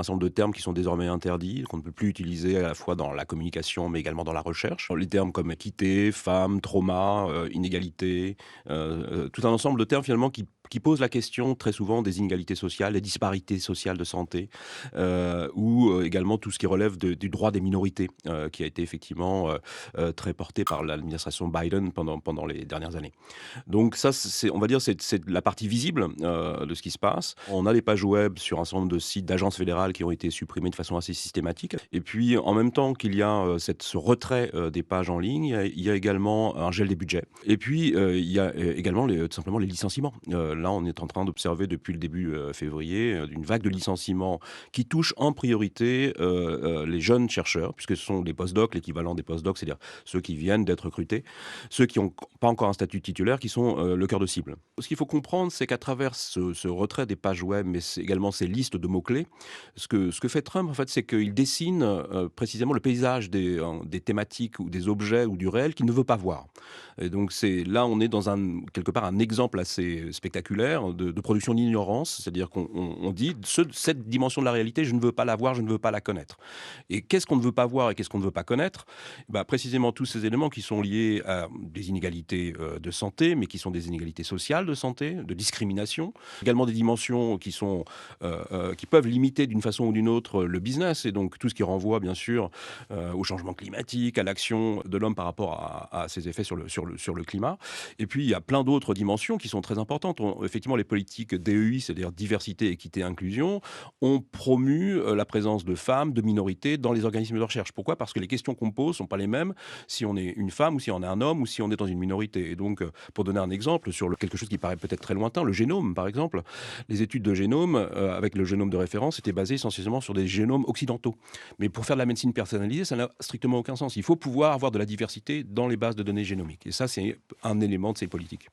un certain nombre de termes qui sont désormais interdits, qu'on ne peut plus utiliser à la fois dans la communication, mais également dans la recherche. Les termes comme équité, femme, trauma, inégalité, tout un ensemble de termes finalement qui posent la question très souvent des inégalités sociales, des disparités sociales de santé, ou également tout ce qui relève du droit des minorités, qui a été effectivement très porté par l'administration Biden pendant les dernières années. Donc ça, c'est on va dire, c'est la partie visible, de ce qui se passe. On a des pages web sur un certain nombre de sites d'agences fédérales qui ont été supprimées de façon assez systématique et puis, en même temps qu'il y a, ce retrait, des pages en ligne, il y a également un gel des budgets et puis, il y a, également tout simplement les licenciements. Là, on est en train d'observer depuis le début, février, une vague de licenciements qui touche en priorité, les jeunes chercheurs puisque ce sont les post-docs, l'équivalent des post-docs, c'est-à-dire ceux qui viennent d'être recrutés, ceux qui ont pas encore un statut titulaire qui sont, le cœur de cible. Ce qu'il faut comprendre, c'est qu'à travers ce retrait des pages web, mais c'est également ces listes de mots-clés, ce que fait Trump, en fait, c'est qu'il dessine, précisément le paysage des thématiques ou des objets ou du réel qu'il ne veut pas voir. Et donc c'est là, on est dans quelque part un exemple assez spectaculaire de production d'ignorance, c'est-à-dire qu'on dit: «Cette dimension de la réalité, je ne veux pas la voir, je ne veux pas la connaître». Et qu'est-ce qu'on ne veut pas voir et qu'est-ce qu'on ne veut pas connaître? Bah, précisément tous ces éléments qui sont liés à des inégalités, de santé, mais qui sont des inégalités sociales de santé, de discrimination. Également des dimensions qui peuvent limiter d'une façon ou d'une autre le business et donc tout ce qui renvoie bien sûr, au changement climatique, à l'action de l'homme par rapport à ses effets sur le climat. Et puis il y a plein d'autres dimensions qui sont très importantes. Effectivement, les politiques DEI, c'est-à-dire diversité, équité, inclusion, ont promu, la présence de femmes, de minorités dans les organismes de recherche. Pourquoi? Parce que les questions qu'on pose sont pas les mêmes si on est une femme ou si on est un homme ou si on est dans une minorité. Et donc, pour donner un exemple sur quelque chose qui paraît peut-être très lointain, le génome par exemple, les études de génome, avec le génome de référence, étaient basées essentiellement sur des génomes occidentaux. Mais pour faire de la médecine personnalisée, ça n'a strictement aucun sens. Il faut pouvoir avoir de la diversité dans les bases de données génomiques. Et ça, c'est un élément de ces politiques.